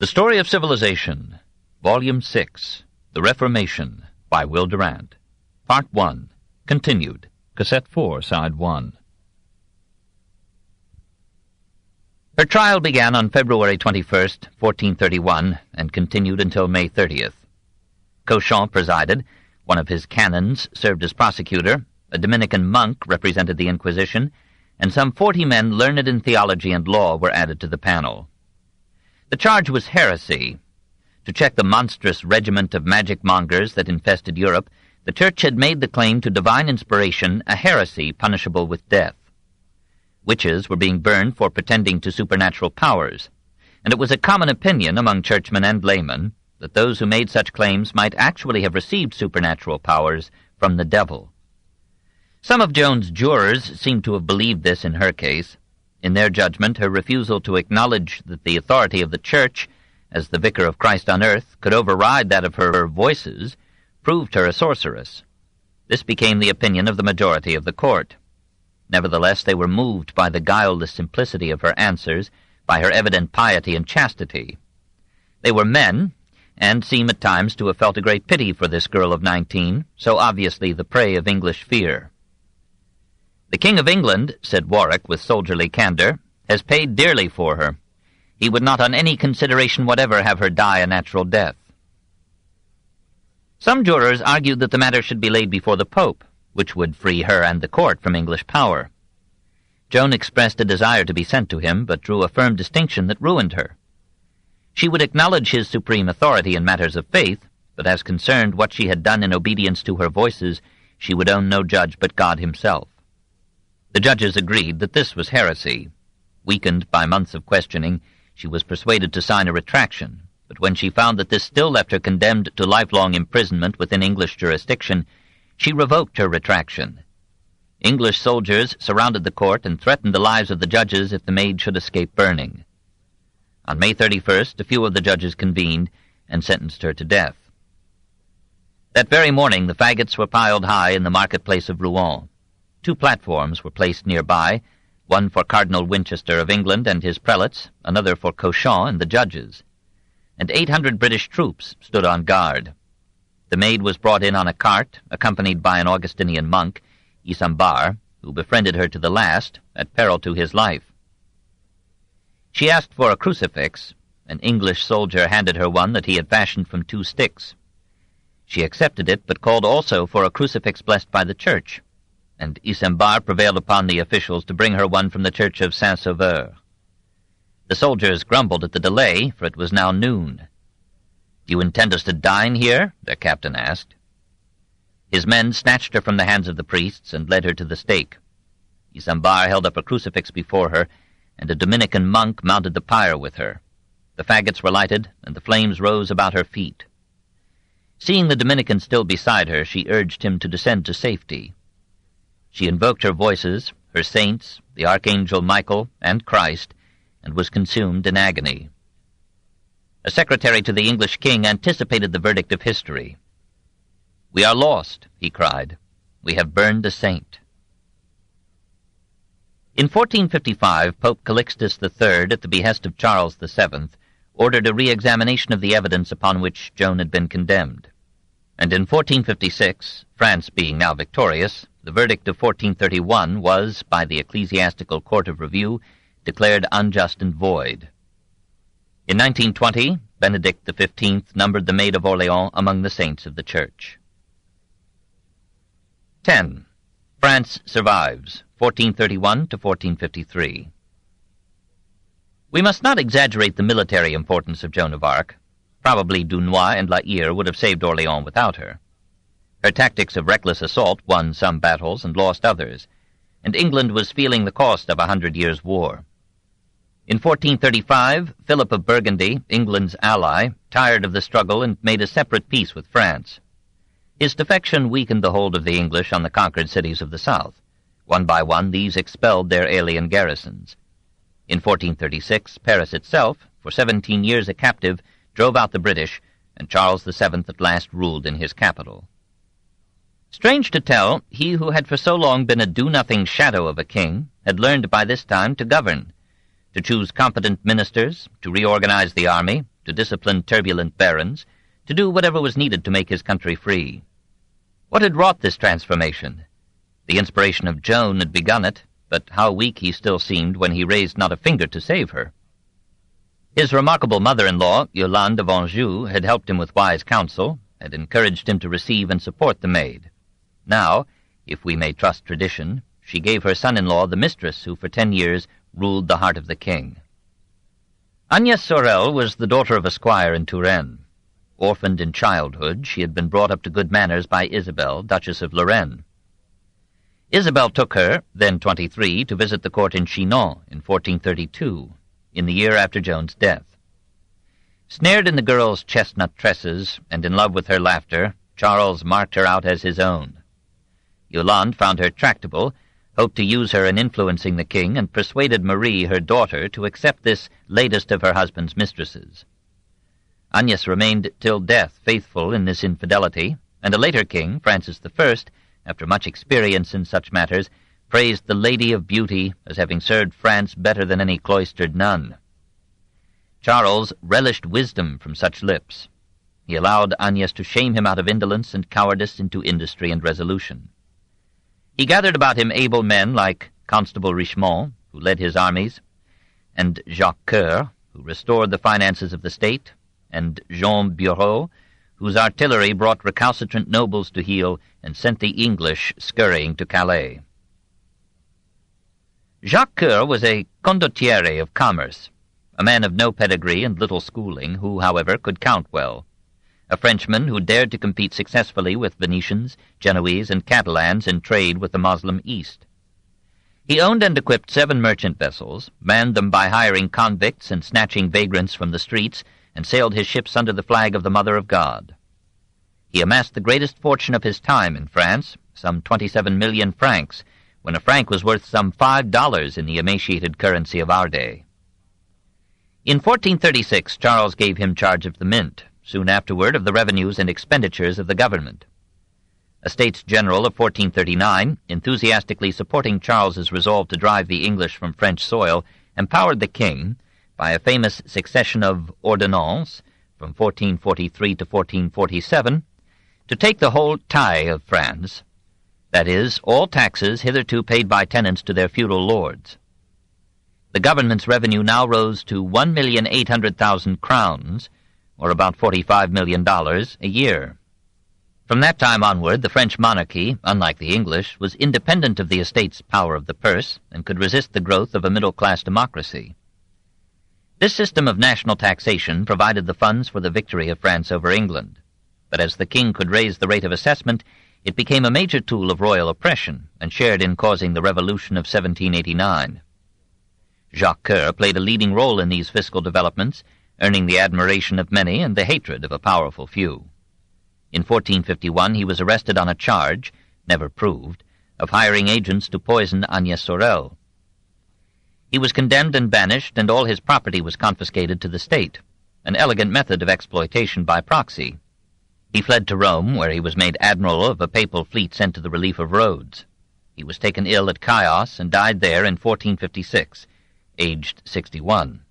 The Story of Civilization, Volume 6, The Reformation, by Will Durant. Part 1, continued, Cassette 4, Side 1. Her trial began on February 21st, 1431, and continued until May 30th. Cauchon presided, one of his canons served as prosecutor, a Dominican monk represented the Inquisition, and some 40 men learned in theology and law were added to the panel. The charge was heresy. To check the monstrous regiment of magic-mongers that infested Europe, the Church had made the claim to divine inspiration a heresy punishable with death. Witches were being burned for pretending to supernatural powers, and it was a common opinion among churchmen and laymen that those who made such claims might actually have received supernatural powers from the devil. Some of Joan's jurors seemed to have believed this in her case. In their judgment, her refusal to acknowledge that the authority of the Church, as the vicar of Christ on earth, could override that of her voices, proved her a sorceress. This became the opinion of the majority of the court. Nevertheless, they were moved by the guileless simplicity of her answers, by her evident piety and chastity. They were men, and seem at times to have felt a great pity for this girl of 19, so obviously the prey of English fear. "The King of England," said Warwick with soldierly candor, "has paid dearly for her. He would not on any consideration whatever have her die a natural death." Some jurors argued that the matter should be laid before the Pope, which would free her and the court from English power. Joan expressed a desire to be sent to him, but drew a firm distinction that ruined her. She would acknowledge his supreme authority in matters of faith, but as concerned what she had done in obedience to her voices, she would own no judge but God himself. The judges agreed that this was heresy. Weakened by months of questioning, she was persuaded to sign a retraction, but when she found that this still left her condemned to lifelong imprisonment within English jurisdiction, she revoked her retraction. English soldiers surrounded the court and threatened the lives of the judges if the maid should escape burning. On May 31st, a few of the judges convened and sentenced her to death. That very morning, the faggots were piled high in the marketplace of Rouen. 2 platforms were placed nearby, one for Cardinal Winchester of England and his prelates, another for Cauchon and the judges. And 800 British troops stood on guard. The maid was brought in on a cart, accompanied by an Augustinian monk, Isambard, who befriended her to the last, at peril to his life. She asked for a crucifix. An English soldier handed her one that he had fashioned from 2 sticks. She accepted it, but called also for a crucifix blessed by the Church, and Isambard prevailed upon the officials to bring her one from the Church of Saint-Sauveur. The soldiers grumbled at the delay, for it was now noon. "Do you intend us to dine here?" their captain asked. His men snatched her from the hands of the priests and led her to the stake. Isambard held up a crucifix before her, and a Dominican monk mounted the pyre with her. The faggots were lighted, and the flames rose about her feet. Seeing the Dominican still beside her, she urged him to descend to safety. She invoked her voices, her saints, the Archangel Michael, and Christ, and was consumed in agony. A secretary to the English king anticipated the verdict of history. "We are lost," he cried. "We have burned a saint." In 1455, Pope Calixtus III, at the behest of Charles VII, ordered a re-examination of the evidence upon which Joan had been condemned. And in 1456, France being now victorious, the verdict of 1431 was, by the Ecclesiastical Court of Review, declared unjust and void. In 1920, Benedict XV numbered the Maid of Orleans among the saints of the Church. 10. France survives, 1431 to 1453. We must not exaggerate the military importance of Joan of Arc. Probably Dunois and La Hire would have saved Orleans without her. Her tactics of reckless assault won some battles and lost others, and England was feeling the cost of 100 years' war. In 1435, Philip of Burgundy, England's ally, tired of the struggle and made a separate peace with France. His defection weakened the hold of the English on the conquered cities of the south. One by one, these expelled their alien garrisons. In 1436, Paris itself, for 17 years a captive, drove out the British, and Charles VII at last ruled in his capital. Strange to tell, he who had for so long been a do-nothing shadow of a king had learned by this time to govern, to choose competent ministers, to reorganize the army, to discipline turbulent barons, to do whatever was needed to make his country free. What had wrought this transformation? The inspiration of Joan had begun it, but how weak he still seemed when he raised not a finger to save her. His remarkable mother-in-law, Yolande of Anjou, had helped him with wise counsel, had encouraged him to receive and support the Maid. Now, if we may trust tradition, she gave her son-in-law the mistress who for 10 years ruled the heart of the king. Agnès Sorel was the daughter of a squire in Touraine. Orphaned in childhood, she had been brought up to good manners by Isabel, Duchess of Lorraine. Isabel took her, then 23, to visit the court in Chinon in 1432, in the year after Joan's death. Snared in the girl's chestnut tresses and in love with her laughter, Charles marked her out as his own. Yolande found her tractable, hoped to use her in influencing the king, and persuaded Marie, her daughter, to accept this latest of her husband's mistresses. Agnès remained till death faithful in this infidelity, and a later king, Francis I, after much experience in such matters, praised the Lady of Beauty as having served France better than any cloistered nun. Charles relished wisdom from such lips. He allowed Agnès to shame him out of indolence and cowardice into industry and resolution. He gathered about him able men like Constable Richemont, who led his armies, and Jacques Coeur, who restored the finances of the state, and Jean Bureau, whose artillery brought recalcitrant nobles to heel and sent the English scurrying to Calais. Jacques Coeur was a condottiere of commerce, a man of no pedigree and little schooling, who, however, could count well. A Frenchman who dared to compete successfully with Venetians, Genoese, and Catalans in trade with the Moslem East. He owned and equipped 7 merchant vessels, manned them by hiring convicts and snatching vagrants from the streets, and sailed his ships under the flag of the Mother of God. He amassed the greatest fortune of his time in France, some 27 million francs, when a franc was worth some $5 in the emaciated currency of our day. In 1436, Charles gave him charge of the mint, soon afterward of the revenues and expenditures of the government. A States General of 1439, enthusiastically supporting Charles's resolve to drive the English from French soil, empowered the king, by a famous succession of ordonnances from 1443 to 1447, to take the whole taille of France, that is, all taxes hitherto paid by tenants to their feudal lords. The government's revenue now rose to 1,800,000 crowns, or about $45 million a year. From that time onward, the French monarchy, unlike the English, was independent of the estate's power of the purse and could resist the growth of a middle-class democracy. This system of national taxation provided the funds for the victory of France over England, but as the king could raise the rate of assessment, it became a major tool of royal oppression and shared in causing the Revolution of 1789. Jacques Coeur played a leading role in these fiscal developments, earning the admiration of many and the hatred of a powerful few. In 1451 he was arrested on a charge, never proved, of hiring agents to poison Agnès Sorel. He was condemned and banished, and all his property was confiscated to the state, an elegant method of exploitation by proxy. He fled to Rome, where he was made admiral of a papal fleet sent to the relief of Rhodes. He was taken ill at Chios and died there in 1456, aged 61.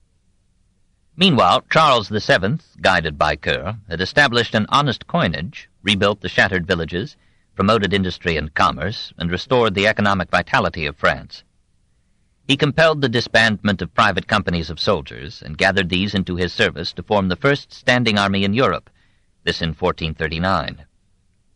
Meanwhile, Charles VII, guided by Coeur, had established an honest coinage, rebuilt the shattered villages, promoted industry and commerce, and restored the economic vitality of France. He compelled the disbandment of private companies of soldiers, and gathered these into his service to form the first standing army in Europe, this in 1439.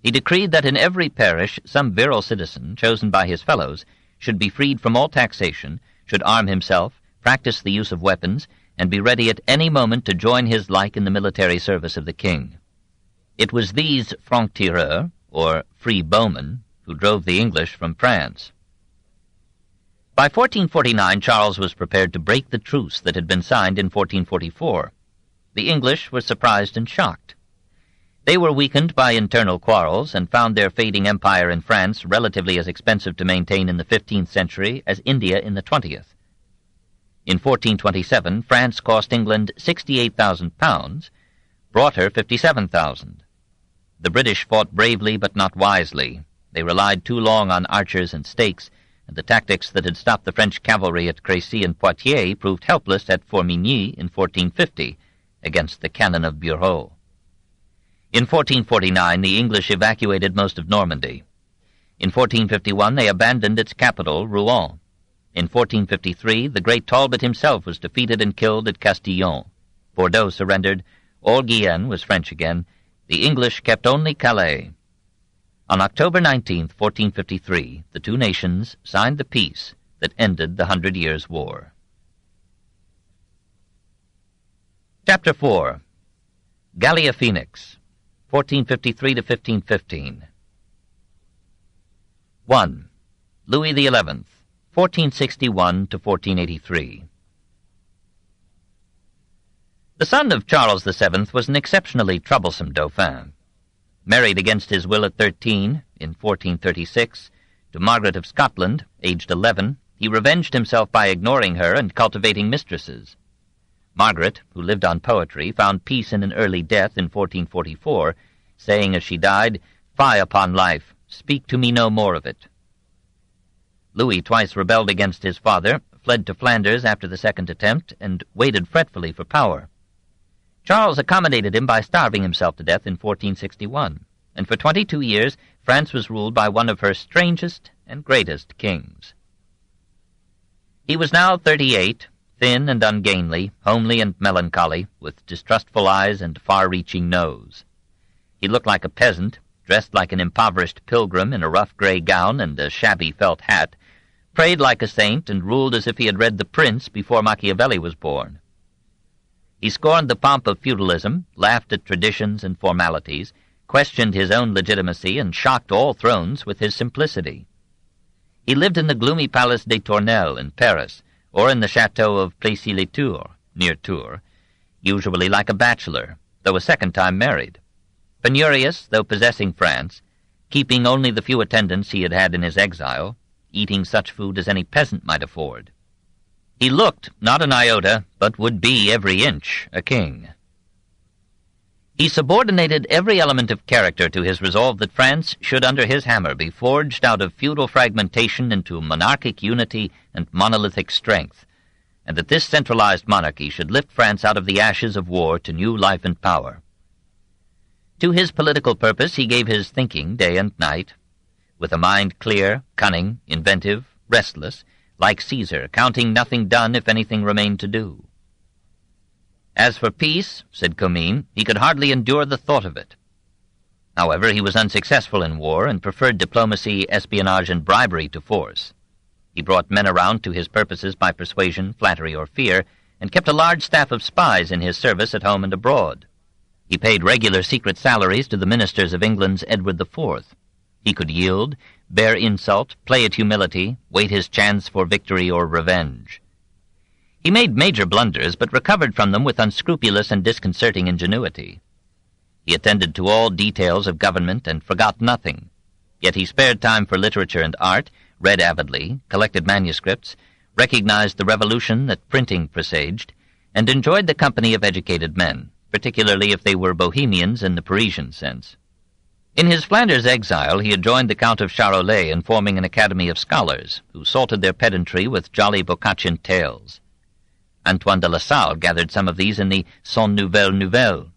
He decreed that in every parish some virile citizen, chosen by his fellows, should be freed from all taxation, should arm himself, practice the use of weapons, and be ready at any moment to join his like in the military service of the king. It was these francs-tireurs, or free bowmen, who drove the English from France. By 1449, Charles was prepared to break the truce that had been signed in 1444. The English were surprised and shocked. They were weakened by internal quarrels and found their fading empire in France relatively as expensive to maintain in the 15th century as India in the 20th. In 1427, France cost England £68,000, brought her £57,000. The British fought bravely but not wisely. They relied too long on archers and stakes, and the tactics that had stopped the French cavalry at Crécy and Poitiers proved helpless at Formigny in 1450, against the cannon of Bureau. In 1449, the English evacuated most of Normandy. In 1451, they abandoned its capital, Rouen. In 1453, the great Talbot himself was defeated and killed at Castillon. Bordeaux surrendered. All Guyenne was French again. The English kept only Calais. On October 19, 1453, the two nations signed the peace that ended the 100 Years' War. Chapter 4. Gallia Phoenix, 1453 to 1515. 1. Louis XI, 1461 to 1483. The son of Charles VII was an exceptionally troublesome dauphin. Married against his will at 13, in 1436, to Margaret of Scotland, aged 11, he revenged himself by ignoring her and cultivating mistresses. Margaret, who lived on poetry, found peace in an early death in 1444, saying as she died, "Fie upon life, speak to me no more of it." Louis twice rebelled against his father, fled to Flanders after the second attempt, and waited fretfully for power. Charles accommodated him by starving himself to death in 1461, and for 22 years France was ruled by one of her strangest and greatest kings. He was now 38, thin and ungainly, homely and melancholy, with distrustful eyes and far-reaching nose. He looked like a peasant, dressed like an impoverished pilgrim in a rough gray gown and a shabby felt hat, prayed like a saint, and ruled as if he had read The Prince before Machiavelli was born. He scorned the pomp of feudalism, laughed at traditions and formalities, questioned his own legitimacy, and shocked all thrones with his simplicity. He lived in the gloomy Palace des Tournelles in Paris, or in the chateau of Plessis-les-Tours, near Tours, usually like a bachelor, though a second time married. Penurious, though possessing France, keeping only the few attendants he had had in his exile, eating such food as any peasant might afford. He looked, not an iota, but would be every inch a king. He subordinated every element of character to his resolve that France should under his hammer be forged out of feudal fragmentation into monarchic unity and monolithic strength, and that this centralized monarchy should lift France out of the ashes of war to new life and power. To his political purpose he gave his thinking day and night, with a mind clear, cunning, inventive, restless, like Caesar, counting nothing done if anything remained to do. As for peace, said Comines, he could hardly endure the thought of it. However, he was unsuccessful in war and preferred diplomacy, espionage, and bribery to force. He brought men around to his purposes by persuasion, flattery, or fear, and kept a large staff of spies in his service at home and abroad. He paid regular secret salaries to the ministers of England's Edward IV. He could yield, bear insult, play at humility, wait his chance for victory or revenge. He made major blunders, but recovered from them with unscrupulous and disconcerting ingenuity. He attended to all details of government and forgot nothing. Yet he spared time for literature and art, read avidly, collected manuscripts, recognized the revolution that printing presaged, and enjoyed the company of educated men, particularly if they were Bohemians in the Parisian sense. In his Flanders exile he had joined the Count of Charolais in forming an academy of scholars, who salted their pedantry with jolly Boccaccian tales. Antoine de La Salle gathered some of these in the Son Nouvelle Nouvelle.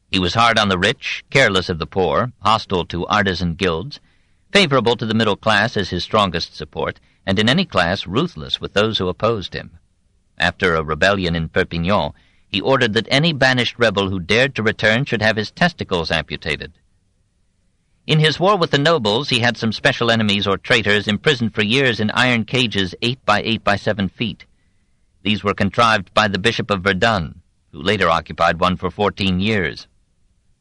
He was hard on the rich, careless of the poor, hostile to artisan guilds, favorable to the middle class as his strongest support, and in any class ruthless with those who opposed him. After a rebellion in Perpignan, he ordered that any banished rebel who dared to return should have his testicles amputated. In his war with the nobles, he had some special enemies or traitors imprisoned for years in iron cages 8 by 8 by 7 feet. These were contrived by the Bishop of Verdun, who later occupied one for 14 years.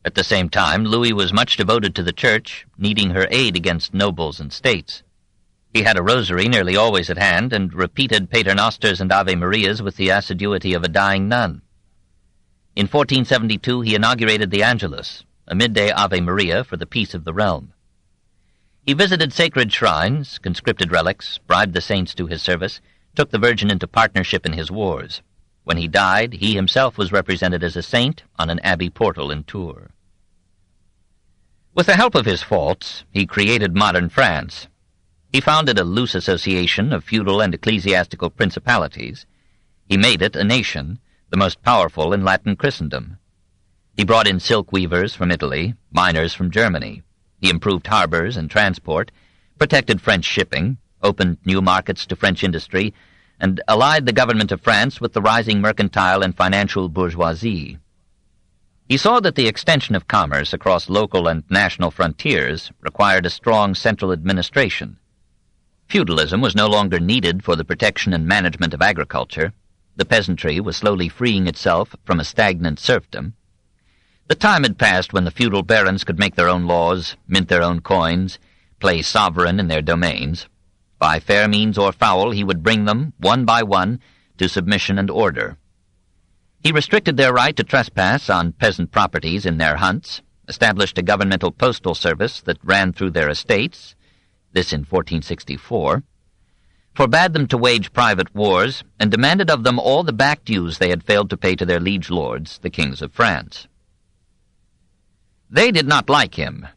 At the same time, Louis was much devoted to the Church, needing her aid against nobles and states. He had a rosary nearly always at hand, and repeated Paternosters and Ave Marias with the assiduity of a dying nun. In 1472 he inaugurated the Angelus, a midday Ave Maria for the peace of the realm. He visited sacred shrines, conscripted relics, bribed the saints to his service, took the Virgin into partnership in his wars. When he died, he himself was represented as a saint on an abbey portal in Tours. With the help of his faults, he created modern France. He founded a loose association of feudal and ecclesiastical principalities. He made it a nation, the most powerful in Latin Christendom. He brought in silk weavers from Italy, miners from Germany. He improved harbors and transport, protected French shipping, opened new markets to French industry, and allied the government of France with the rising mercantile and financial bourgeoisie. He saw that the extension of commerce across local and national frontiers required a strong central administration. Feudalism was no longer needed for the protection and management of agriculture. The peasantry was slowly freeing itself from a stagnant serfdom. The time had passed when the feudal barons could make their own laws, mint their own coins, play sovereign in their domains. By fair means or foul, he would bring them, one by one, to submission and order. He restricted their right to trespass on peasant properties in their hunts, established a governmental postal service that ran through their estates, this in 1464, forbade them to wage private wars, and demanded of them all the back dues they had failed to pay to their liege lords, the kings of France. They did not like him.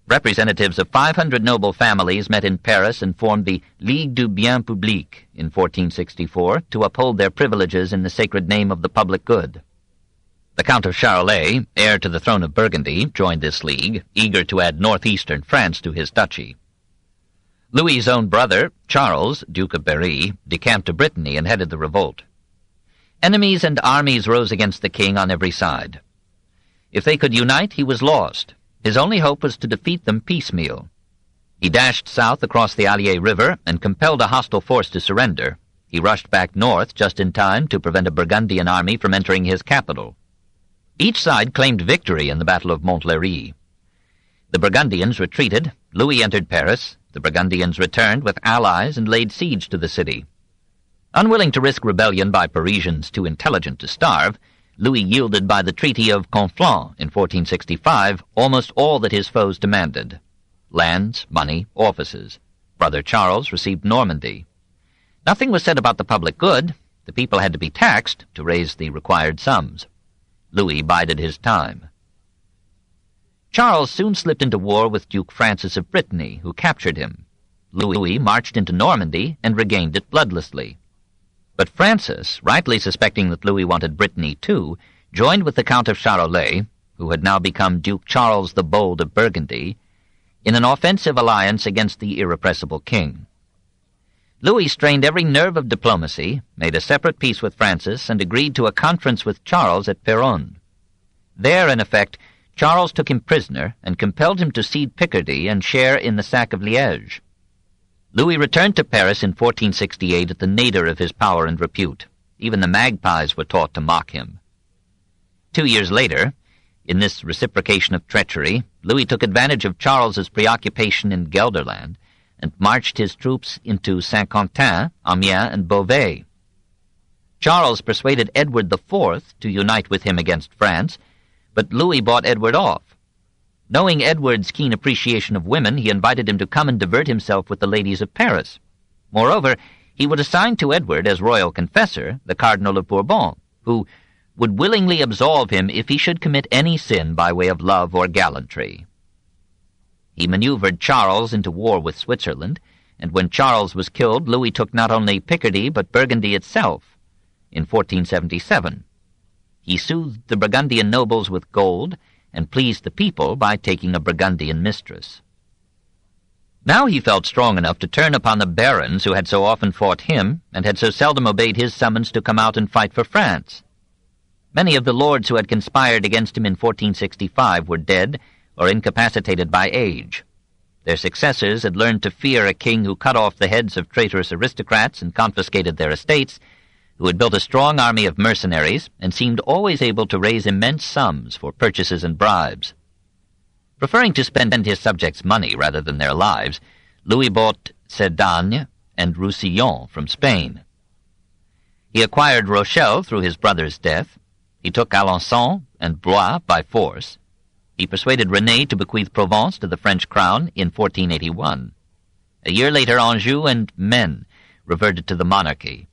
Representatives of 500 noble families met in Paris and formed the Ligue du Bien Public in 1464 to uphold their privileges in the sacred name of the public good. The Count of Charolais, heir to the throne of Burgundy, joined this league, eager to add northeastern France to his duchy. Louis's own brother, Charles, Duke of Berry, decamped to Brittany and headed the revolt. Enemies and armies rose against the king on every side. If they could unite, he was lost. His only hope was to defeat them piecemeal. He dashed south across the Allier River and compelled a hostile force to surrender. He rushed back north just in time to prevent a Burgundian army from entering his capital. Each side claimed victory in the Battle of Montlhéry. The Burgundians retreated, Louis entered Paris, the Burgundians returned with allies and laid siege to the city. Unwilling to risk rebellion by Parisians too intelligent to starve, Louis yielded by the Treaty of Conflans in 1465 almost all that his foes demanded: lands, money, offices. Brother Charles received Normandy. Nothing was said about the public good. The people had to be taxed to raise the required sums. Louis bided his time. Charles soon slipped into war with Duke Francis of Brittany, who captured him. Louis marched into Normandy and regained it bloodlessly. But Francis, rightly suspecting that Louis wanted Brittany too, joined with the Count of Charolais, who had now become Duke Charles the Bold of Burgundy, in an offensive alliance against the irrepressible king. Louis strained every nerve of diplomacy, made a separate peace with Francis, and agreed to a conference with Charles at Péronne. There, in effect, Charles took him prisoner and compelled him to cede Picardy and share in the sack of Liège. Louis returned to Paris in 1468 at the nadir of his power and repute. Even the magpies were taught to mock him. 2 years later, in this reciprocation of treachery, Louis took advantage of Charles's preoccupation in Gelderland and marched his troops into Saint-Quentin, Amiens, and Beauvais. Charles persuaded Edward IV to unite with him against France, but Louis bought Edward off. Knowing Edward's keen appreciation of women, he invited him to come and divert himself with the ladies of Paris. Moreover, he would assign to Edward as royal confessor the Cardinal of Bourbon, who would willingly absolve him if he should commit any sin by way of love or gallantry. He maneuvered Charles into war with Switzerland, and when Charles was killed, Louis took not only Picardy but Burgundy itself in 1477. He soothed the Burgundian nobles with gold and pleased the people by taking a Burgundian mistress. Now he felt strong enough to turn upon the barons who had so often fought him and had so seldom obeyed his summons to come out and fight for France. Many of the lords who had conspired against him in 1465 were dead or incapacitated by age. Their successors had learned to fear a king who cut off the heads of traitorous aristocrats and confiscated their estates, who had built a strong army of mercenaries and seemed always able to raise immense sums for purchases and bribes. Preferring to spend his subjects' money rather than their lives, Louis bought Cerdagne and Roussillon from Spain. He acquired Rochelle through his brother's death. He took Alençon and Blois by force. He persuaded René to bequeath Provence to the French crown in 1481. A year later, Anjou and Maine reverted to the monarchy.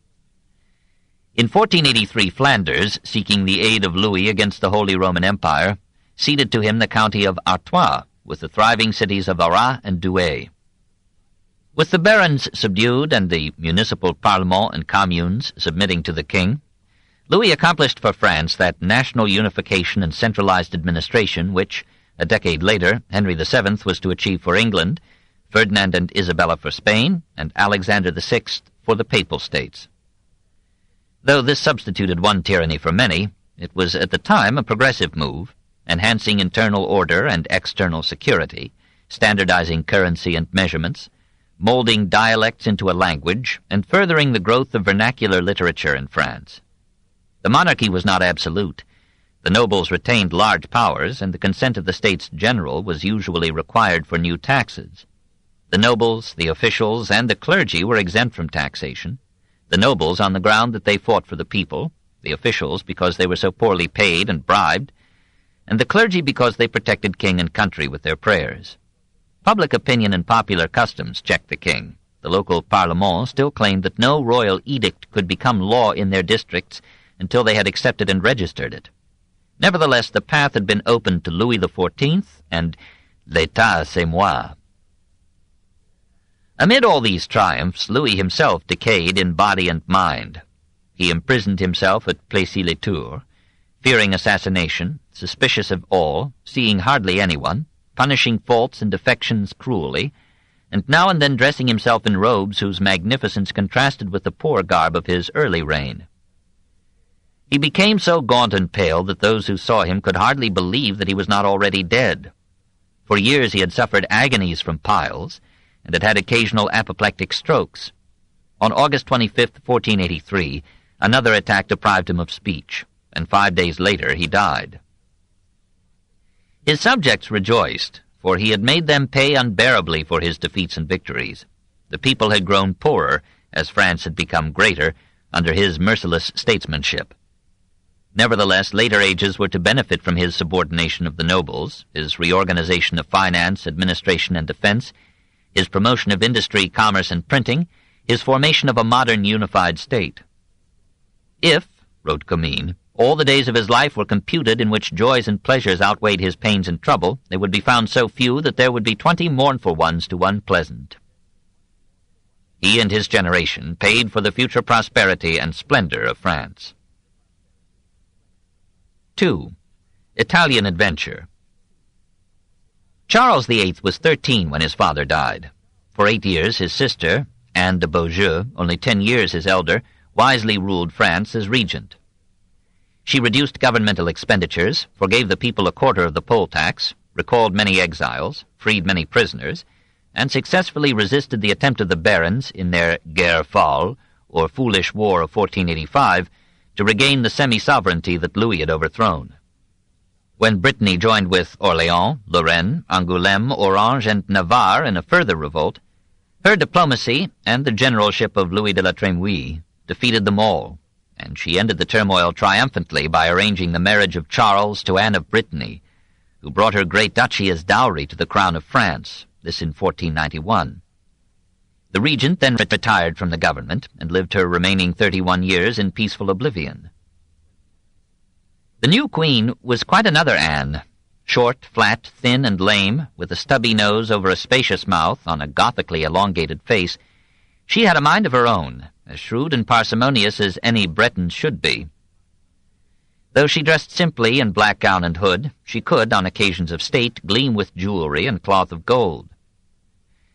In 1483, Flanders, seeking the aid of Louis against the Holy Roman Empire, ceded to him the county of Artois, with the thriving cities of Arras and Douai. With the barons subdued and the municipal parlement and communes submitting to the king, Louis accomplished for France that national unification and centralized administration which, a decade later, Henry VII was to achieve for England, Ferdinand and Isabella for Spain, and Alexander VI for the Papal States. Though this substituted one tyranny for many, it was at the time a progressive move, enhancing internal order and external security, standardizing currency and measurements, molding dialects into a language, and furthering the growth of vernacular literature in France. The monarchy was not absolute. The nobles retained large powers, and the consent of the States General was usually required for new taxes. The nobles, the officials, and the clergy were exempt from taxation, the nobles on the ground that they fought for the people, the officials because they were so poorly paid and bribed, and the clergy because they protected king and country with their prayers. Public opinion and popular customs checked the king. The local parlement still claimed that no royal edict could become law in their districts until they had accepted and registered it. Nevertheless, the path had been opened to Louis XIV and l'État c'est moi. Amid all these triumphs, Louis himself decayed in body and mind. He imprisoned himself at Plessis-les-Tours, fearing assassination, suspicious of all, seeing hardly anyone, punishing faults and defections cruelly, and now and then dressing himself in robes whose magnificence contrasted with the poor garb of his early reign. He became so gaunt and pale that those who saw him could hardly believe that he was not already dead. For years he had suffered agonies from piles, and had had occasional apoplectic strokes. On August 25, 1483, another attack deprived him of speech, and 5 days later he died. His subjects rejoiced, for he had made them pay unbearably for his defeats and victories. The people had grown poorer, as France had become greater, under his merciless statesmanship. Nevertheless, later ages were to benefit from his subordination of the nobles, his reorganization of finance, administration, and defense, his promotion of industry, commerce, and printing, his formation of a modern unified state. If, wrote Comines, all the days of his life were computed in which joys and pleasures outweighed his pains and trouble, they would be found so few that there would be 20 mournful ones to one pleasant. He and his generation paid for the future prosperity and splendor of France. 2. Italian adventure. Charles VIII was 13 when his father died. For 8 years his sister, Anne de Beaujeu, only 10 years his elder, wisely ruled France as regent. She reduced governmental expenditures, forgave the people a quarter of the poll tax, recalled many exiles, freed many prisoners, and successfully resisted the attempt of the barons in their guerre folle, or foolish war of 1485, to regain the semi-sovereignty that Louis had overthrown. When Brittany joined with Orléans, Lorraine, Angoulême, Orange, and Navarre in a further revolt, her diplomacy and the generalship of Louis de la Trémouille defeated them all, and she ended the turmoil triumphantly by arranging the marriage of Charles to Anne of Brittany, who brought her great duchy as dowry to the crown of France, this in 1491. The regent then retired from the government and lived her remaining 31 years in peaceful oblivion. The new queen was quite another Anne, short, flat, thin, and lame, with a stubby nose over a spacious mouth on a gothically elongated face. She had a mind of her own, as shrewd and parsimonious as any Breton should be. Though she dressed simply in black gown and hood, she could, on occasions of state, gleam with jewelry and cloth of gold.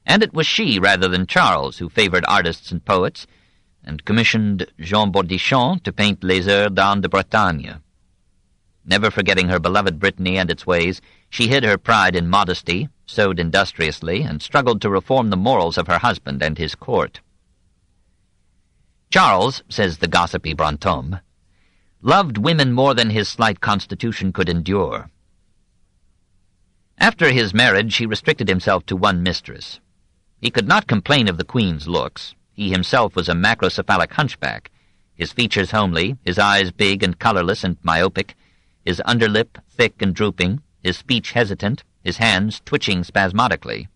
And it was she, rather than Charles, who favored artists and poets, and commissioned Jean Baudichon to paint Les Heures d'Anne de Bretagne. Never forgetting her beloved Brittany and its ways, she hid her pride in modesty, sewed industriously, and struggled to reform the morals of her husband and his court. Charles, says the gossipy Brantôme, loved women more than his slight constitution could endure. After his marriage, he restricted himself to one mistress. He could not complain of the queen's looks. He himself was a macrocephalic hunchback, his features homely, his eyes big and colorless and myopic, his underlip thick and drooping, his speech hesitant, his hands twitching spasmodically.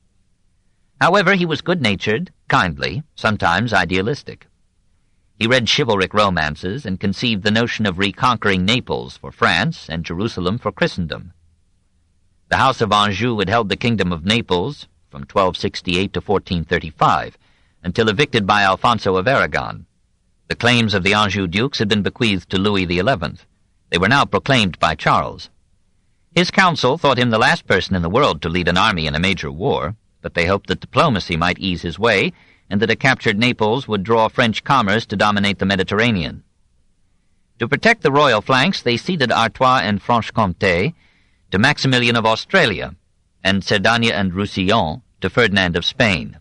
However, he was good-natured, kindly, sometimes idealistic. He read chivalric romances and conceived the notion of reconquering Naples for France and Jerusalem for Christendom. The House of Anjou had held the kingdom of Naples from 1268 to 1435, until evicted by Alfonso of Aragon. The claims of the Anjou dukes had been bequeathed to Louis XI. They were now proclaimed by Charles. His council thought him the last person in the world to lead an army in a major war, but they hoped that diplomacy might ease his way, and that a captured Naples would draw French commerce to dominate the Mediterranean. To protect the royal flanks, they ceded Artois and Franche-Comté to Maximilian of Australia, and Cerdagne and Roussillon to Ferdinand of Spain.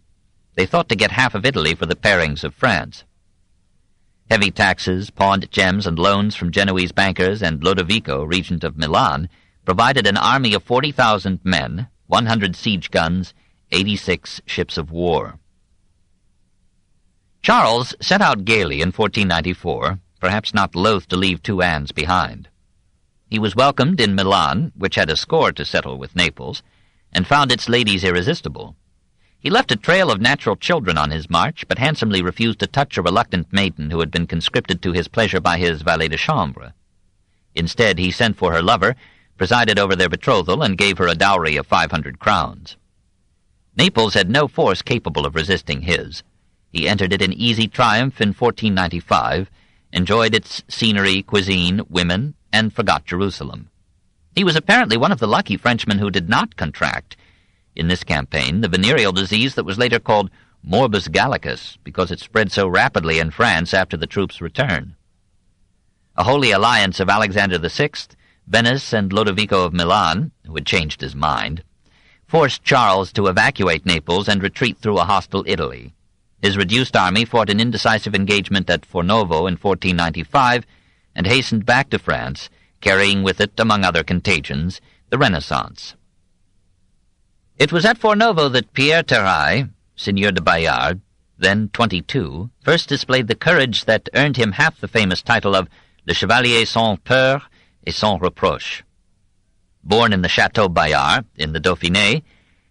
They thought to get half of Italy for the parings of France. Heavy taxes, pawned gems, and loans from Genoese bankers and Lodovico, regent of Milan, provided an army of 40,000 men, 100 siege guns, 86 ships of war. Charles set out gaily in 1494, perhaps not loath to leave two Annes behind. He was welcomed in Milan, which had a score to settle with Naples, and found its ladies irresistible. He left a trail of natural children on his march, but handsomely refused to touch a reluctant maiden who had been conscripted to his pleasure by his valet de chambre. Instead, he sent for her lover, presided over their betrothal, and gave her a dowry of 500 crowns. Naples had no force capable of resisting his. He entered it in easy triumph in 1495, enjoyed its scenery, cuisine, women, and forgot Jerusalem. He was apparently one of the lucky Frenchmen who did not contract, in this campaign, the venereal disease that was later called morbus gallicus, because it spread so rapidly in France after the troops' return. A holy alliance of Alexander VI, Venice, and Lodovico of Milan, who had changed his mind, forced Charles to evacuate Naples and retreat through a hostile Italy. His reduced army fought an indecisive engagement at Fornovo in 1495 and hastened back to France, carrying with it, among other contagions, the Renaissance. It was at Fornovo that Pierre Terrail, Seigneur de Bayard, then 22, first displayed the courage that earned him half the famous title of Le Chevalier sans peur et sans reproche. Born in the Château Bayard, in the Dauphiné,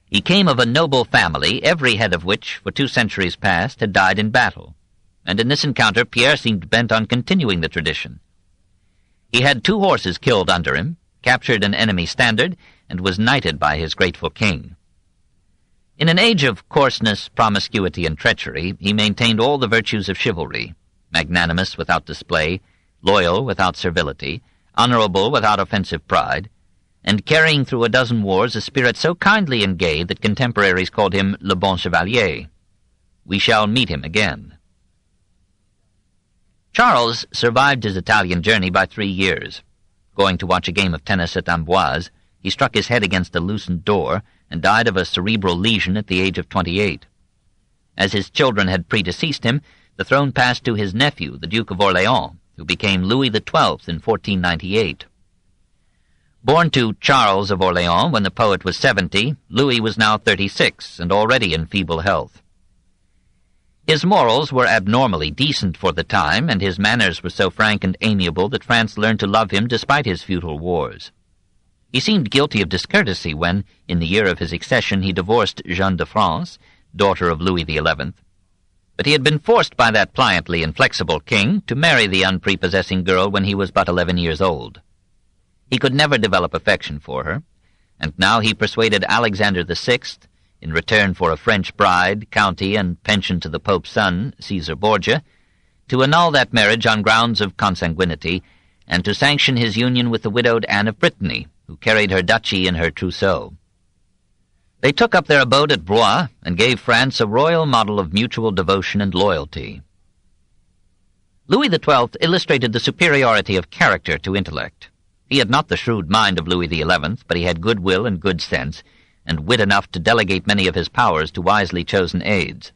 he came of a noble family, every head of which, for 2 centuries past, had died in battle, and in this encounter Pierre seemed bent on continuing the tradition. He had 2 horses killed under him, captured an enemy standard, and was knighted by his grateful king. In an age of coarseness, promiscuity, and treachery, he maintained all the virtues of chivalry, magnanimous without display, loyal without servility, honorable without offensive pride, and carrying through a dozen wars a spirit so kindly and gay that contemporaries called him Le Bon Chevalier. We shall meet him again. Charles survived his Italian journey by 3 years. Going to watch a game of tennis at Amboise, he struck his head against a loosened door and died of a cerebral lesion at the age of 28. As his children had predeceased him, the throne passed to his nephew, the Duke of Orléans, who became Louis XII in 1498. Born to Charles of Orléans when the poet was 70, Louis was now 36 and already in feeble health. His morals were abnormally decent for the time, and his manners were so frank and amiable that France learned to love him despite his futile wars. He seemed guilty of discourtesy when, in the year of his accession, he divorced Jeanne de France, daughter of Louis XI. But he had been forced by that pliantly inflexible king to marry the unprepossessing girl when he was but 11 years old. He could never develop affection for her, and now he persuaded Alexander VI, in return for a French bride, county, and pension to the Pope's son, Caesar Borgia, to annul that marriage on grounds of consanguinity, and to sanction his union with the widowed Anne of Brittany, who carried her duchy in her trousseau. They took up their abode at Blois and gave France a royal model of mutual devotion and loyalty. Louis XII illustrated the superiority of character to intellect. He had not the shrewd mind of Louis XI, but he had good will and good sense, and wit enough to delegate many of his powers to wisely chosen aides.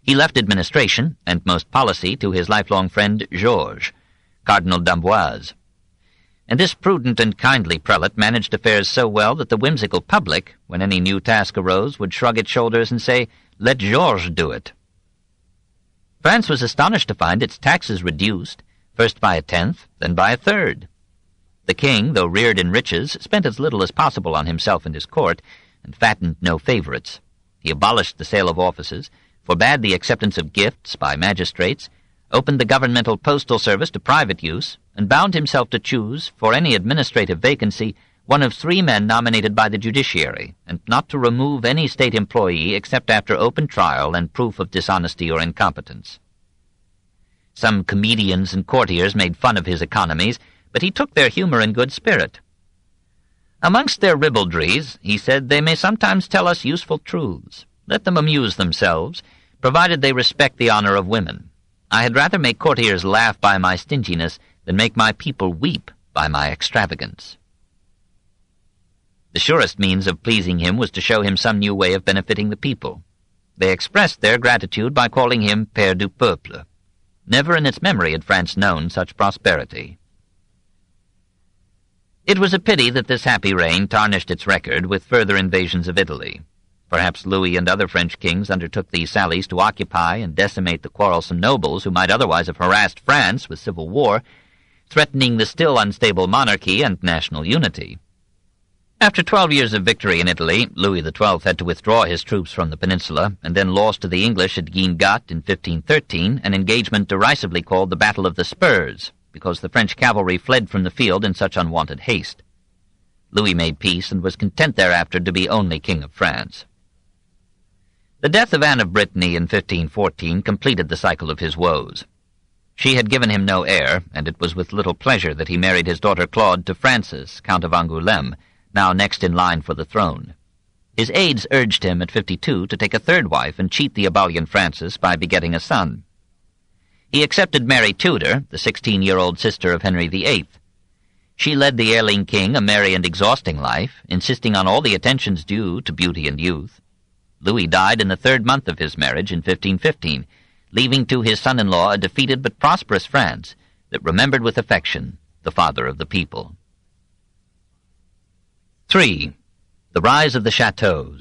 He left administration, and most policy, to his lifelong friend Georges, Cardinal d'Amboise. And this prudent and kindly prelate managed affairs so well that the whimsical public, when any new task arose, would shrug its shoulders and say, "Let Georges do it." France was astonished to find its taxes reduced, first by 1/10, then by 1/3. The king, though reared in riches, spent as little as possible on himself and his court, and fattened no favorites. He abolished the sale of offices, forbade the acceptance of gifts by magistrates, opened the governmental postal service to private use, and bound himself to choose, for any administrative vacancy, one of 3 men nominated by the judiciary, and not to remove any state employee except after open trial and proof of dishonesty or incompetence. Some comedians and courtiers made fun of his economies, but he took their humor in good spirit. "Amongst their ribaldries," he said, "they may sometimes tell us useful truths. Let them amuse themselves, provided they respect the honor of women. I had rather make courtiers laugh by my stinginess than make my people weep by my extravagance." The surest means of pleasing him was to show him some new way of benefiting the people. They expressed their gratitude by calling him Père du Peuple. Never in its memory had France known such prosperity. It was a pity that this happy reign tarnished its record with further invasions of Italy. Perhaps Louis and other French kings undertook these sallies to occupy and decimate the quarrelsome nobles who might otherwise have harassed France with civil war, threatening the still unstable monarchy and national unity. After 12 years of victory in Italy, Louis XII had to withdraw his troops from the peninsula and then lost to the English at Guingat in 1513, an engagement derisively called the Battle of the Spurs, because the French cavalry fled from the field in such unwonted haste. Louis made peace and was content thereafter to be only King of France. The death of Anne of Brittany in 1514 completed the cycle of his woes. She had given him no heir, and it was with little pleasure that he married his daughter Claude to Francis, Count of Angoulême, now next in line for the throne. His aides urged him at 52 to take a third wife and cheat the ebullient Francis by begetting a son. He accepted Mary Tudor, the 16-year-old sister of Henry VIII. She led the ailing king a merry and exhausting life, insisting on all the attentions due to beauty and youth. Louis died in the third month of his marriage in 1515, leaving to his son-in-law a defeated but prosperous France that remembered with affection the father of the people. 3. The rise of the chateaux.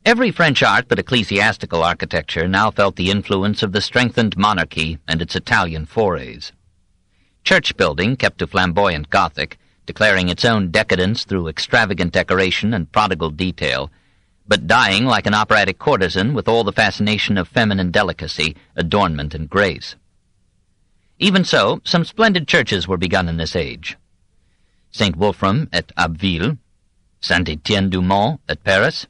Every French art but ecclesiastical architecture now felt the influence of the strengthened monarchy and its Italian forays. Church building kept to flamboyant Gothic, declaring its own decadence through extravagant decoration and prodigal detail, but dying like an operatic courtesan with all the fascination of feminine delicacy, adornment, and grace. Even so, some splendid churches were begun in this age. St. Wolfram at Abbeville, Saint-Étienne-du-Mont at Paris,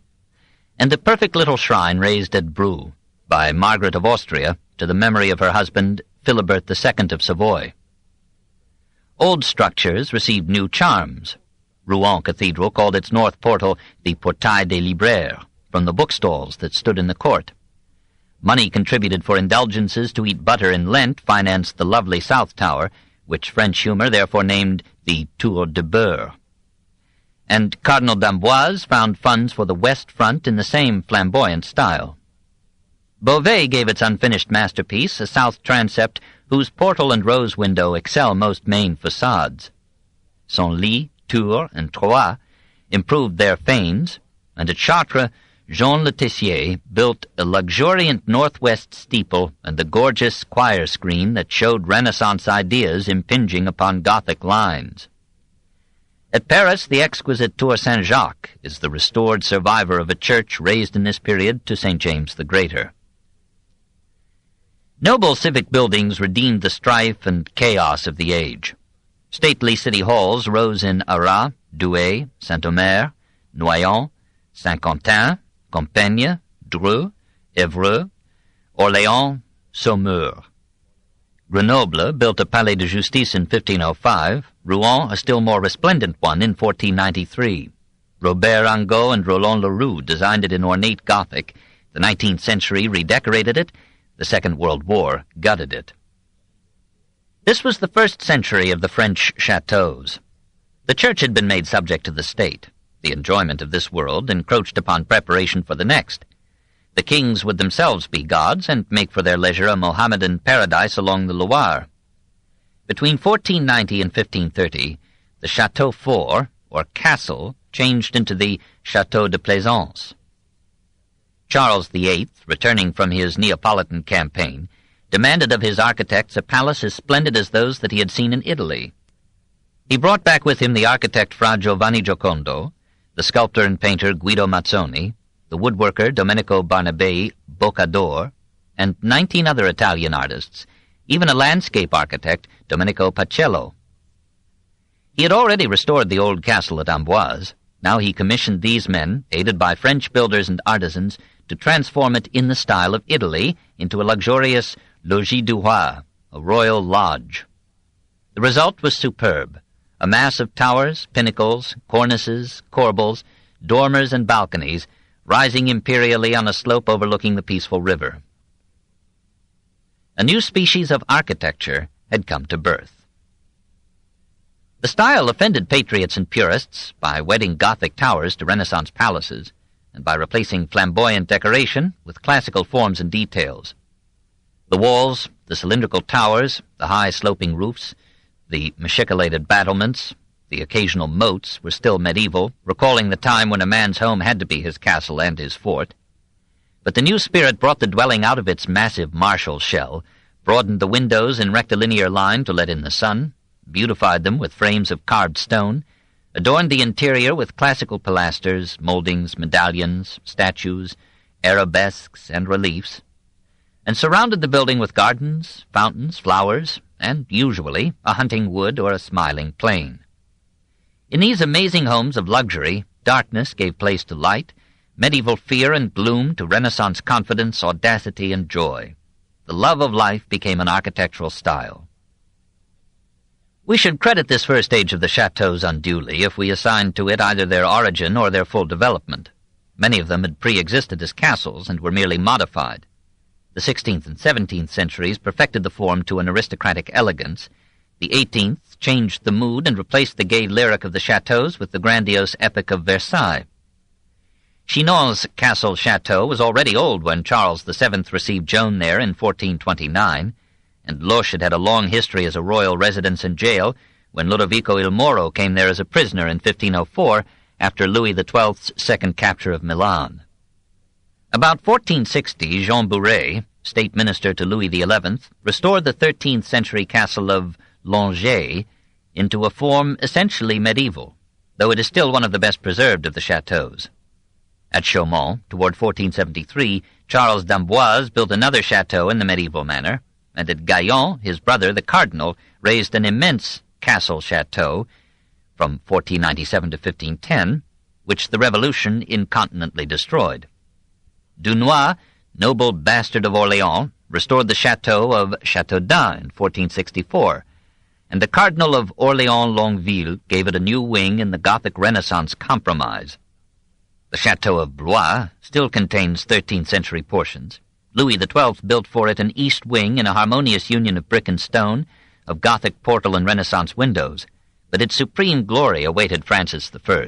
and the perfect little shrine raised at Brou by Margaret of Austria to the memory of her husband Philibert II of Savoy. Old structures received new charms. Rouen Cathedral called its north portal the Portail des Libraires, from the bookstalls that stood in the court. Money contributed for indulgences to eat butter in Lent financed the lovely South Tower, which French humor therefore named the Tour de Beurre. And Cardinal d'Amboise found funds for the west front in the same flamboyant style. Beauvais gave its unfinished masterpiece, a south transept whose portal and rose window excel most main facades. Senlis, Tours, and Troyes improved their fanes, and at Chartres, Jean Le Tessier built a luxuriant northwest steeple and the gorgeous choir screen that showed Renaissance ideas impinging upon Gothic lines. At Paris, the exquisite Tour Saint-Jacques is the restored survivor of a church raised in this period to St. James the Greater. Noble civic buildings redeemed the strife and chaos of the age. Stately city halls rose in Arras, Douai, Saint-Omer, Noyon, Saint-Quentin, Compiègne, Dreux, Évreux, Orléans, Saumur. Grenoble built a Palais de Justice in 1505, Rouen a still more resplendent one in 1493. Robert Angot and Roland Leroux designed it in ornate Gothic. The 19th century redecorated it. The Second World War gutted it. This was the first century of the French chateaux. The church had been made subject to the state. The enjoyment of this world encroached upon preparation for the next. The kings would themselves be gods and make for their leisure a Mohammedan paradise along the Loire. Between 1490 and 1530, the Château Fort, or castle, changed into the Château de Plaisance. Charles VIII, returning from his Neapolitan campaign, demanded of his architects a palace as splendid as those that he had seen in Italy. He brought back with him the architect Fra Giovanni Giocondo, the sculptor and painter Guido Mazzoni, the woodworker Domenico Barnabei Boccador, and 19 other Italian artists, even a landscape architect, Domenico Pacello. He had already restored the old castle at Amboise. Now he commissioned these men, aided by French builders and artisans, to transform it in the style of Italy into a luxurious Logis du Roi, a royal lodge. The result was superb, a mass of towers, pinnacles, cornices, corbels, dormers, and balconies, rising imperially on a slope overlooking the peaceful river. A new species of architecture had come to birth. The style offended patriots and purists by wedding Gothic towers to Renaissance palaces, and by replacing flamboyant decoration with classical forms and details. The walls, the cylindrical towers, the high sloping roofs, the machicolated battlements, the occasional moats were still medieval, recalling the time when a man's home had to be his castle and his fort. But the new spirit brought the dwelling out of its massive martial shell, broadened the windows in rectilinear line to let in the sun, beautified them with frames of carved stone, adorned the interior with classical pilasters, moldings, medallions, statues, arabesques, and reliefs, and surrounded the building with gardens, fountains, flowers, and, usually, a hunting wood or a smiling plain. In these amazing homes of luxury, darkness gave place to light, medieval fear and gloom to Renaissance confidence, audacity, and joy. The love of life became an architectural style. We should credit this first stage of the chateaux unduly if we assign to it either their origin or their full development. Many of them had pre-existed as castles and were merely modified. The 16th and 17th centuries perfected the form to an aristocratic elegance. The 18th changed the mood and replaced the gay lyric of the chateaux with the grandiose epic of Versailles. Chinon's castle-chateau was already old when Charles VII received Joan there in 1429, and Loches had had a long history as a royal residence and jail when Lodovico il Moro came there as a prisoner in 1504 after Louis XII's second capture of Milan. About 1460, Jean Bouret, state minister to Louis XI, restored the 13th-century castle of Langeais into a form essentially medieval, though it is still one of the best preserved of the chateaux. At Chaumont, toward 1473, Charles d'Amboise built another chateau in the medieval manner, and at Gaillon, his brother, the cardinal, raised an immense castle-chateau from 1497 to 1510, which the Revolution incontinently destroyed. Dunois, noble bastard of Orléans, restored the chateau of Châteaudun in 1464, and the Cardinal of Orléans-Longueville gave it a new wing in the Gothic Renaissance compromise. The chateau of Blois still contains 13th-century portions. Louis XII built for it an east wing in a harmonious union of brick and stone, of Gothic portal and Renaissance windows, but its supreme glory awaited Francis I.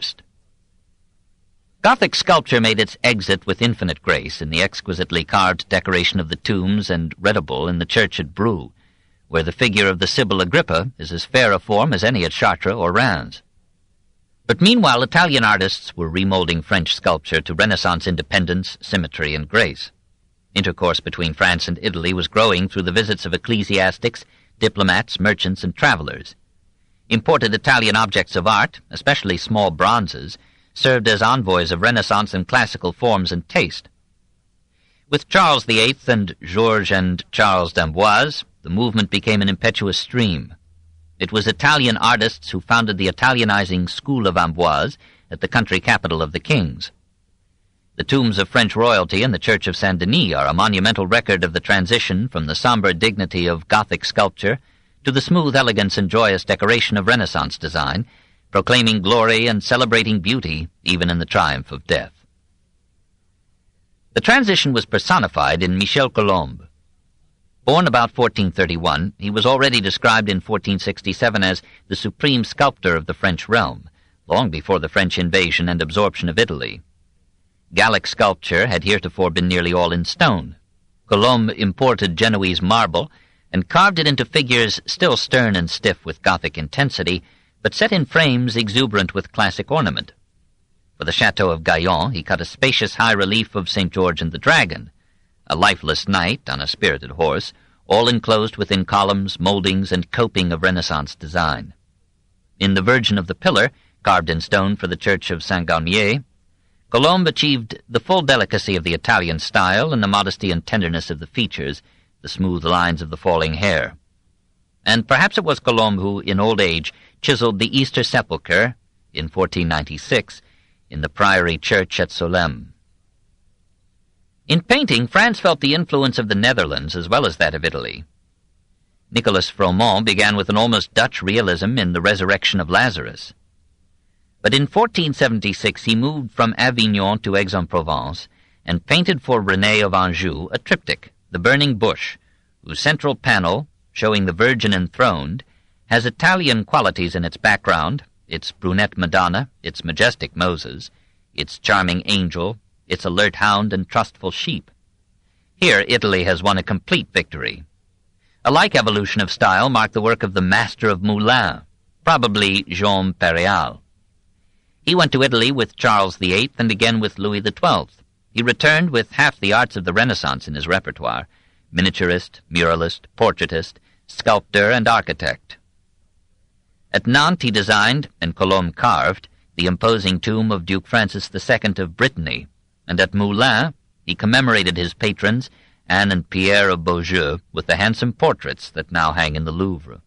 Gothic sculpture made its exit with infinite grace in the exquisitely carved decoration of the tombs and retabule in the church at Brou, where the figure of the Sibyl Agrippa is as fair a form as any at Chartres or Reims. But meanwhile Italian artists were remolding French sculpture to Renaissance independence, symmetry, and grace. Intercourse between France and Italy was growing through the visits of ecclesiastics, diplomats, merchants, and travelers. Imported Italian objects of art, especially small bronzes, served as envoys of Renaissance and classical forms and taste. With Charles VIII and Georges and Charles d'Amboise, the movement became an impetuous stream. It was Italian artists who founded the Italianizing School of Amboise at the country capital of the kings. The tombs of French royalty in the Church of Saint-Denis are a monumental record of the transition from the somber dignity of Gothic sculpture to the smooth elegance and joyous decoration of Renaissance design, proclaiming glory and celebrating beauty even in the triumph of death. The transition was personified in Michel Colomb. Born about 1431, he was already described in 1467 as the supreme sculptor of the French realm, long before the French invasion and absorption of Italy. Gallic sculpture had heretofore been nearly all in stone. Colomb imported Genoese marble and carved it into figures still stern and stiff with Gothic intensity, but set in frames exuberant with classic ornament. For the Chateau of Gaillon, he cut a spacious high relief of St. George and the Dragon, a lifeless knight on a spirited horse, all enclosed within columns, moldings, and coping of Renaissance design. In the Virgin of the Pillar, carved in stone for the Church of Saint-Galmier, Colomb achieved the full delicacy of the Italian style and the modesty and tenderness of the features, the smooth lines of the falling hair. And perhaps it was Colomb who, in old age, chiseled the Easter Sepulchre, in 1496, in the Priory Church at Solesmes. In painting, France felt the influence of the Netherlands as well as that of Italy. Nicolas Froment began with an almost Dutch realism in The Resurrection of Lazarus. But in 1476 he moved from Avignon to Aix-en-Provence and painted for René of Anjou a triptych, The Burning Bush, whose central panel, showing the Virgin enthroned, has Italian qualities in its background, its brunette Madonna, its majestic Moses, its charming angel, its alert hound and trustful sheep. Here Italy has won a complete victory. A like evolution of style marked the work of the master of Moulins, probably Jean Pareal. He went to Italy with Charles VIII and again with Louis XII. He returned with half the arts of the Renaissance in his repertoire: miniaturist, muralist, portraitist, sculptor, and architect. At Nantes he designed, and Colombes carved, the imposing tomb of Duke Francis II of Brittany, and at Moulins he commemorated his patrons, Anne and Pierre of Beaujeu, with the handsome portraits that now hang in the Louvre.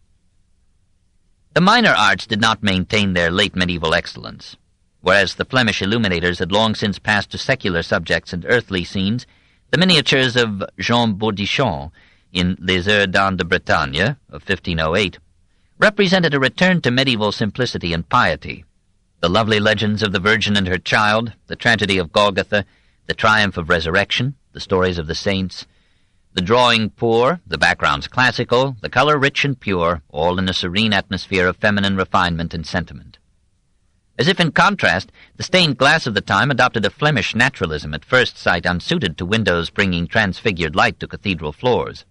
The minor arts did not maintain their late medieval excellence. Whereas the Flemish illuminators had long since passed to secular subjects and earthly scenes, the miniatures of Jean Baudichon in Les Heures d'Anne de Bretagne of 1508 represented a return to medieval simplicity and piety. The lovely legends of the Virgin and her child, the tragedy of Golgotha, the triumph of resurrection, the stories of the saints, the drawing poor, the backgrounds classical, the color rich and pure, all in a serene atmosphere of feminine refinement and sentiment. As if in contrast, the stained glass of the time adopted a Flemish naturalism at first sight unsuited to windows bringing transfigured light to cathedral floors.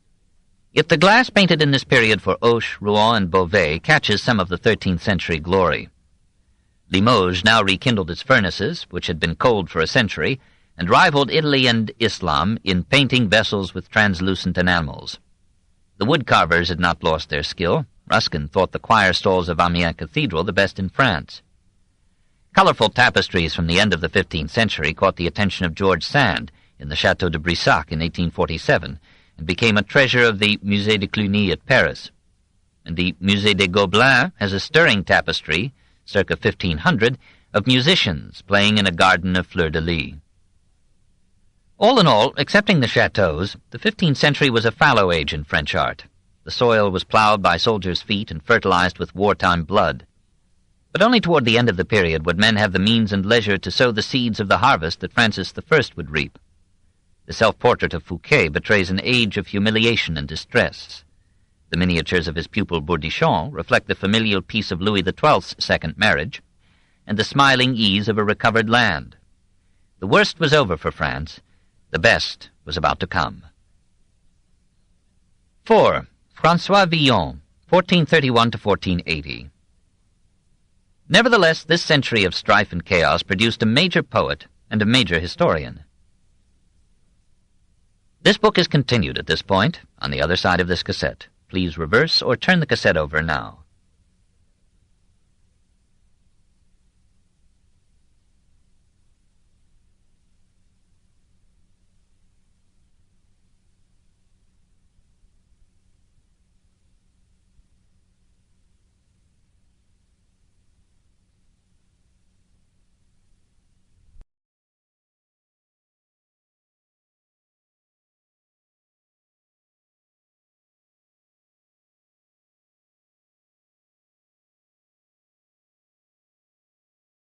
Yet the glass painted in this period for Auch, Rouen, and Beauvais catches some of the 13th century glory. Limoges now rekindled its furnaces, which had been cold for a century, and rivaled Italy and Islam in painting vessels with translucent enamels. The woodcarvers had not lost their skill. Ruskin thought the choir stalls of Amiens Cathedral the best in France. Colorful tapestries from the end of the 15th century caught the attention of George Sand in the Château de Brissac in 1847 and became a treasure of the Musée de Cluny at Paris. And the Musée des Gobelins has a stirring tapestry, circa 1500, of musicians playing in a garden of fleurs-de-lis. All in all, excepting the chateaux, the 15th century was a fallow age in French art. The soil was plowed by soldiers' feet and fertilized with wartime blood. But only toward the end of the period would men have the means and leisure to sow the seeds of the harvest that Francis I would reap. The self-portrait of Fouquet betrays an age of humiliation and distress. The miniatures of his pupil Bourdichon reflect the familial peace of Louis XII's second marriage, and the smiling ease of a recovered land. The worst was over for France. The best was about to come. 4. François Villon, 1431 to 1480. Nevertheless, this century of strife and chaos produced a major poet and a major historian. This book is continued at this point, on the other side of this cassette. Please reverse or turn the cassette over now.